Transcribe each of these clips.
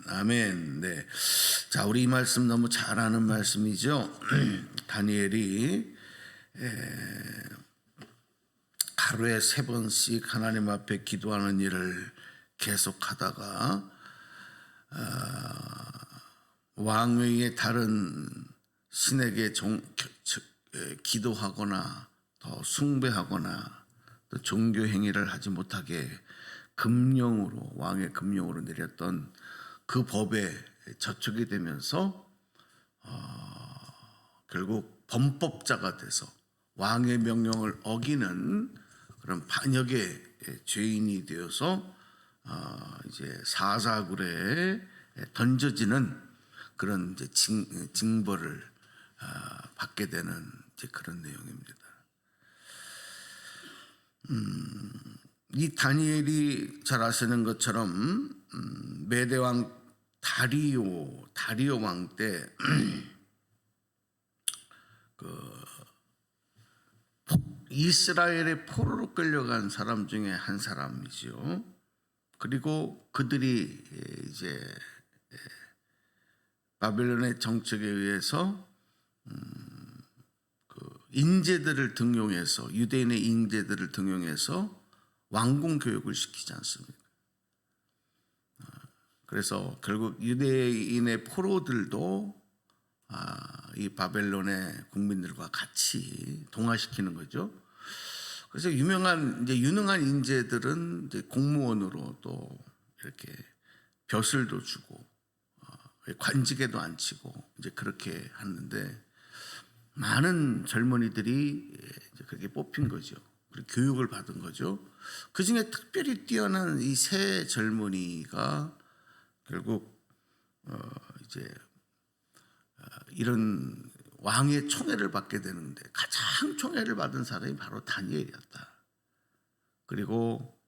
아멘. 네. 자, 우리 이 말씀 너무 잘 아는 말씀이죠. 다니엘이 하루에 3번씩 하나님 앞에 기도하는 일을 계속하다가 왕위의 다른 신에게 기도하거나 더 숭배하거나 또 종교 행위를 하지 못하게 금령으로, 왕의 금령으로 내렸던 그 법에 저촉이 되면서 결국 범법자가 돼서 왕의 명령을 어기는 그런 반역의 죄인이 되어서 이제 사자굴에 던져지는 그런 이제 징벌을 받게 되는 이제 그런 내용입니다. 이 다니엘이 잘 아시는 것처럼 메대 왕 다리오 왕 때 이스라엘의 포로로 끌려간 사람 중에 한 사람이죠. 그리고 그들이 이제 바벨론의 정책에 의해서 인재들을 등용해서, 유대인의 인재들을 등용해서 왕궁 교육을 시키지 않습니까? 그래서 결국 유대인의 포로들도 이 바벨론의 국민들과 같이 동화시키는 거죠. 그래서 유능한 인재들은 이제 공무원으로 또 이렇게 벼슬도 주고 관직에도 앉히고 이제 그렇게 하는데, 많은 젊은이들이 이제 그렇게 뽑힌 거죠. 그리고 교육을 받은 거죠. 그 중에 특별히 뛰어난 이 세 젊은이가 결국 이제 이런 왕의 총애를 받게 되는데, 가장 총애를 받은 사람이 바로 다니엘이었다. 그리고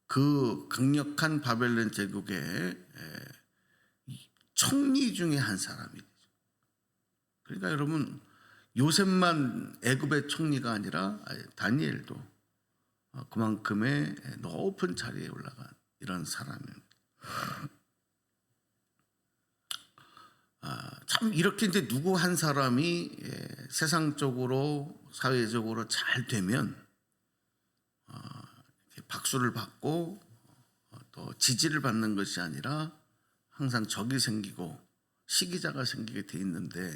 그 강력한 바벨론 제국의 총리 중에 한 사람이죠. 그러니까 여러분, 요셉만 애굽의 총리가 아니라 다니엘도 그만큼의 높은 자리에 올라간 이런 사람입니다. 참 이렇게 이제 누구 한 사람이 세상적으로 사회적으로 잘 되면 박수를 받고 또 지지를 받는 것이 아니라 항상 적이 생기고 시기자가 생기게 돼 있는데,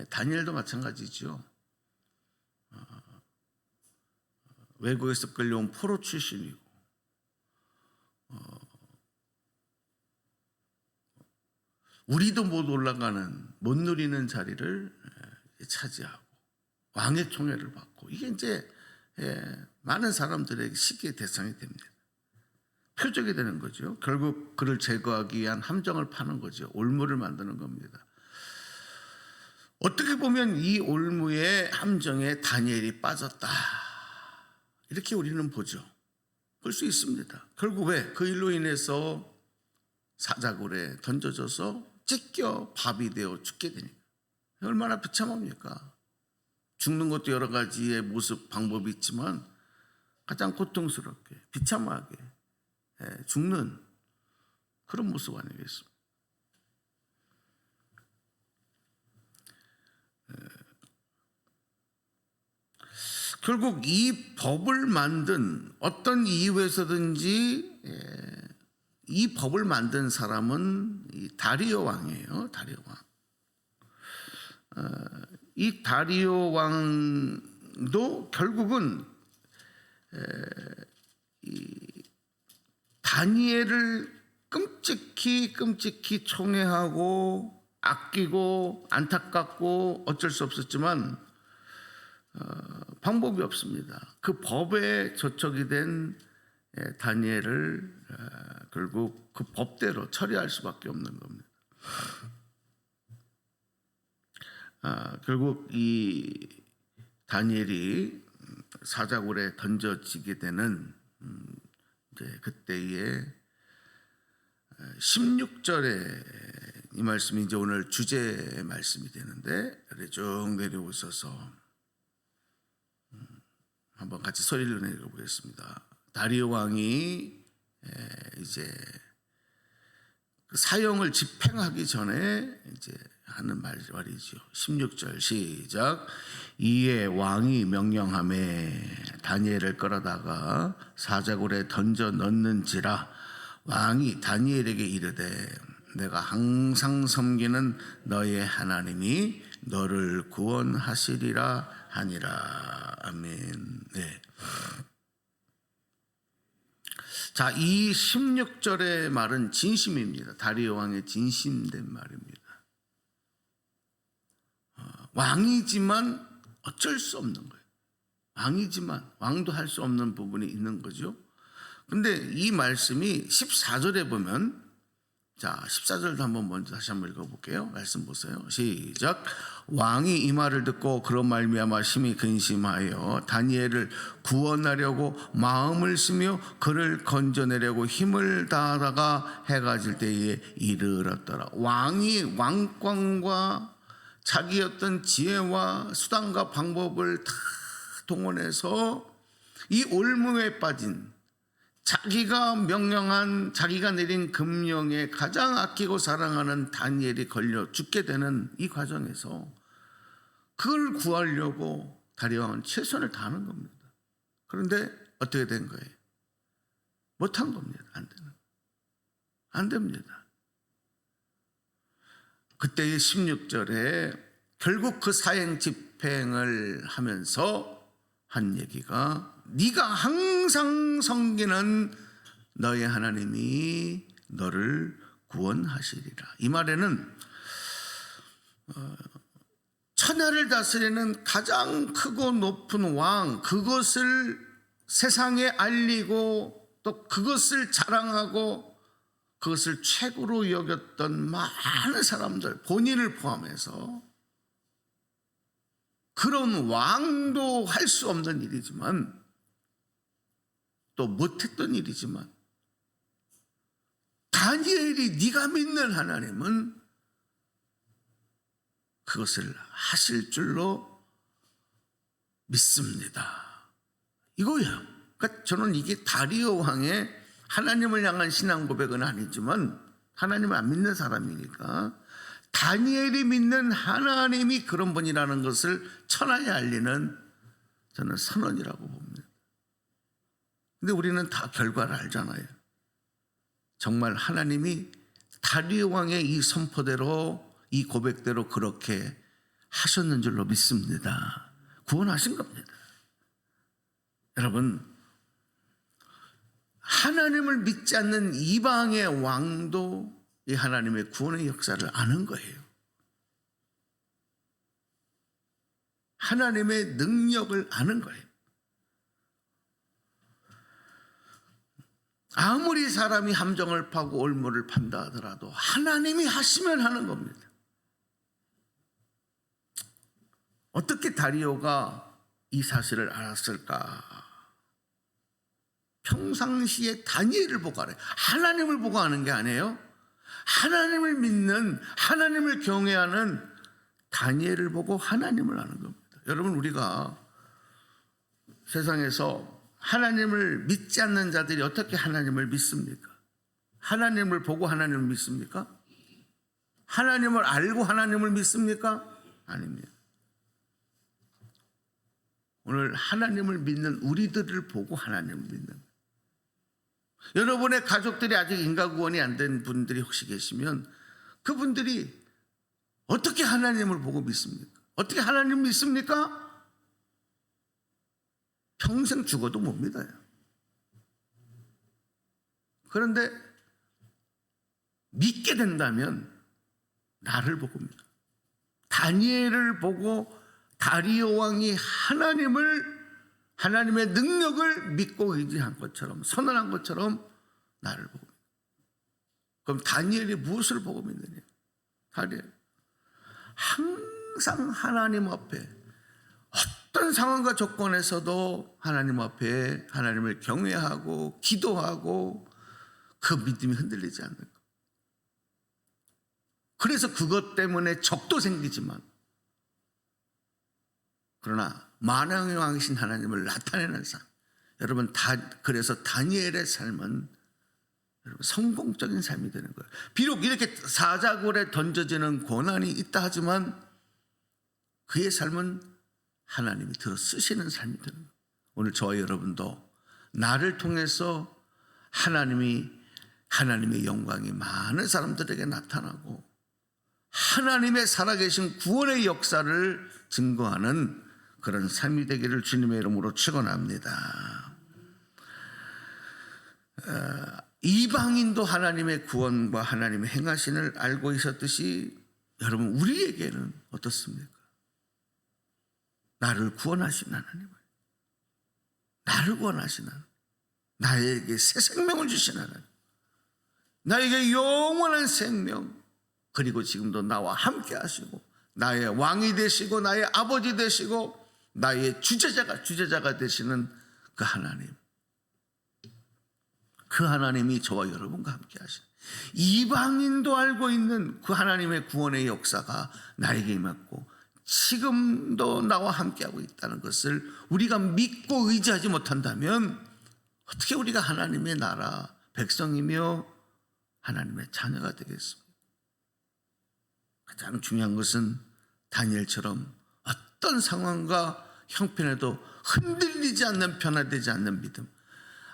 다니엘도 마찬가지죠. 외국에서 끌려온 포로 출신이고 우리도 못 올라가는, 못 누리는 자리를 차지하고 왕의 총애를 받고, 이게 이제 많은 사람들에게 시기의 대상이 됩니다. 표적이 되는 거죠. 결국 그를 제거하기 위한 함정을 파는 거죠. 올무를 만드는 겁니다. 어떻게 보면 이 올무의 함정에 다니엘이 빠졌다, 이렇게 우리는 보죠. 볼 수 있습니다. 결국 왜? 그 일로 인해서 사자굴에 던져져서 찢겨 밥이 되어 죽게 되니까. 얼마나 비참합니까? 죽는 것도 여러 가지의 모습, 방법이 있지만 가장 고통스럽게, 비참하게 죽는 그런 모습 아니겠습니까? 결국 이 법을 만든, 어떤 이유에서든지 이 법을 만든 사람은 이 다리오 왕이에요. 다리오 왕. 이 다리오 왕도 결국은 이 다니엘을 끔찍히 총애하고 아끼고 안타깝고 어쩔 수 없었지만 방법이 없습니다. 그 법에 저촉이 된 다니엘을 결국 그 법대로 처리할 수밖에 없는 겁니다. 결국 이 다니엘이 사자굴에 던져지게 되는 이제 그때의 16절에 이 말씀이 이제 오늘 주제 말씀이 되는데, 쭉 내려오셔서 한번 같이 소리를 내려보겠습니다. 다리오 왕이 이제 그 사형을 집행하기 전에 이제 하는 말이죠. 16절 시작. 이에 왕이 명령하매 다니엘을 끌어다가 사자굴에 던져 넣는지라. 왕이 다니엘에게 이르되 내가 항상 섬기는 너의 하나님이 너를 구원하시리라 하니라. 아멘. 네. 자, 이 16절의 말은 진심입니다. 다리오 왕의 진심된 말입니다. 왕이지만 어쩔 수 없는 거예요. 왕이지만 왕도 할 수 없는 부분이 있는 거죠. 근데 이 말씀이 14절에 보면, 자 14절도 한번 먼저 다시 한번 읽어볼게요. 말씀 보세요. 시작. 왕이 이 말을 듣고 그런 말미암아 심히 근심하여 다니엘을 구원하려고 마음을 쓰며 그를 건져내려고 힘을 다하다가 해가 질 때에 이르렀더라. 왕이 왕권과 자기 어떤 지혜와 수단과 방법을 다 동원해서 이 올무에 빠진, 자기가 명령한, 자기가 내린 금령에 가장 아끼고 사랑하는 다니엘이 걸려 죽게 되는 이 과정에서 그걸 구하려고 다리오 왕은 최선을 다하는 겁니다. 그런데 어떻게 된 거예요? 못한 겁니다. 안 됩니다. 그때의 16절에 결국 그 사형 집행을 하면서 한 얘기가, 네가 항상 섬기는 너의 하나님이 너를 구원하시리라. 이 말에는 천하를 다스리는 가장 크고 높은 왕, 그것을 세상에 알리고 또 그것을 자랑하고 그것을 최고로 여겼던 많은 사람들, 본인을 포함해서, 그런 왕도 할 수 없는 일이지만 또 못했던 일이지만 다니엘이 네가 믿는 하나님은 그것을 하실 줄로 믿습니다. 이거예요. 그러니까 저는 이게 다리오 왕의 하나님을 향한 신앙 고백은 아니지만, 하나님을 안 믿는 사람이니까 다니엘이 믿는 하나님이 그런 분이라는 것을 천하에 알리는 저는 선언이라고 봅니다. 근데 우리는 다 결과를 알잖아요. 정말 하나님이 다리오 왕의 이 선포대로, 이 고백대로 그렇게 하셨는 줄로 믿습니다. 구원하신 겁니다. 여러분, 하나님을 믿지 않는 이방의 왕도 이 하나님의 구원의 역사를 아는 거예요. 하나님의 능력을 아는 거예요. 아무리 사람이 함정을 파고 올무를 판다 하더라도 하나님이 하시면 하는 겁니다. 어떻게 다리오가 이 사실을 알았을까? 평상시에 다니엘을 보고 알아요. 하나님을 보고 아는 게 아니에요. 하나님을 믿는, 하나님을 경외하는 다니엘을 보고 하나님을 아는 겁니다. 여러분, 우리가 세상에서 하나님을 믿지 않는 자들이 어떻게 하나님을 믿습니까? 하나님을 보고 하나님을 믿습니까? 하나님을 알고 하나님을 믿습니까? 아닙니다. 오늘 하나님을 믿는 우리들을 보고 하나님을 믿는 거예요. 여러분의 가족들이 아직 인가구원이 안 된 분들이 혹시 계시면 그분들이 어떻게 하나님을 보고 믿습니까? 어떻게 하나님을 믿습니까? 평생 죽어도 못 믿어요. 그런데 믿게 된다면 나를 보고 믿어요. 다니엘을 보고 다리오 왕이 하나님의 능력을 믿고 의지한 것처럼, 선언한 것처럼 나를 보고 믿어요. 그럼 다니엘이 무엇을 보고 믿느냐? 다니엘 항상 하나님 앞에 어떤 상황과 조건에서도 하나님 앞에 하나님을 경외하고 기도하고 그 믿음이 흔들리지 않는 것. 그래서 그것 때문에 적도 생기지만, 그러나 만왕의 왕이신 하나님을 나타내는 삶. 여러분, 그래서 다니엘의 삶은 여러분, 성공적인 삶이 되는 거예요. 비록 이렇게 사자굴에 던져지는 고난이 있다 하지만 그의 삶은 하나님이 들어 쓰시는 삶이 되는 거예요. 오늘 저와 여러분도 나를 통해서 하나님의 영광이 많은 사람들에게 나타나고 하나님의 살아계신 구원의 역사를 증거하는 그런 삶이 되기를 주님의 이름으로 축원합니다. 이방인도 하나님의 구원과 하나님의 행하신을 알고 있었듯이 여러분 우리에게는 어떻습니까? 나를 구원하신 하나님을, 나를 구원하신 하나님, 나에게 새 생명을 주신 하나님, 나에게 영원한 생명, 그리고 지금도 나와 함께 하시고 나의 왕이 되시고 나의 아버지 되시고 나의 주제자가 되시는 그 하나님, 그 하나님이 저와 여러분과 함께 하시는, 이방인도 알고 있는 그 하나님의 구원의 역사가 나에게 임했고 지금도 나와 함께하고 있다는 것을 우리가 믿고 의지하지 못한다면 어떻게 우리가 하나님의 나라 백성이며 하나님의 자녀가 되겠습니까? 가장 중요한 것은 다니엘처럼 어떤 상황과 형편에도 흔들리지 않는, 변화되지 않는 믿음,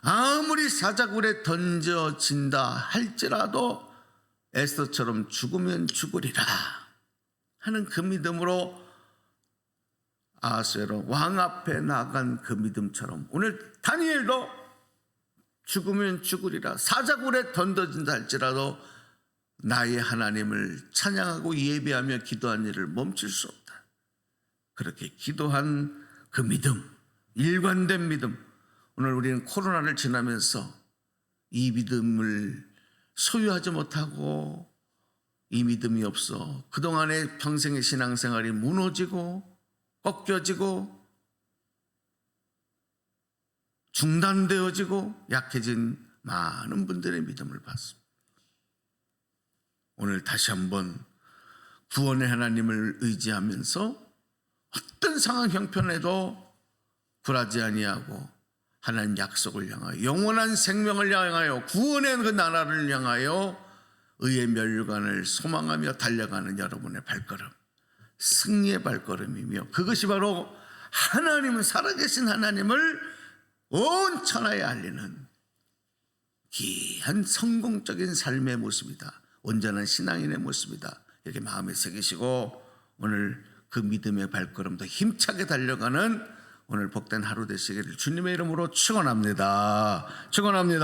아무리 사자굴에 던져진다 할지라도 에스더처럼 죽으면 죽으리라 하는 그 믿음으로 아하수에로 왕 앞에 나간 그 믿음처럼 오늘 다니엘도 죽으면 죽으리라, 사자굴에 던져진다 할지라도 나의 하나님을 찬양하고 예배하며 기도한 일을 멈출 수 없다. 그렇게 기도한 그 믿음, 일관된 믿음, 오늘 우리는 코로나를 지나면서 이 믿음을 소유하지 못하고 이 믿음이 없어 그동안의 평생의 신앙생활이 무너지고 꺾여지고 중단되어지고 약해진 많은 분들의 믿음을 봤습니다. 오늘 다시 한번 구원의 하나님을 의지하면서 어떤 상황 형편에도 굴하지 아니하고 하나님 약속을 향하여, 영원한 생명을 향하여, 구원의 그 나라를 향하여 의의 멸류관을 소망하며 달려가는 여러분의 발걸음, 승리의 발걸음이며 그것이 바로 하나님은, 살아계신 하나님을 온 천하에 알리는 귀한 성공적인 삶의 모습이다, 온전한 신앙인의 모습이다, 이렇게 마음에 새기시고 오늘 그 믿음의 발걸음도 힘차게 달려가는 오늘 복된 하루 되시기를 주님의 이름으로 축원합니다. 축원합니다.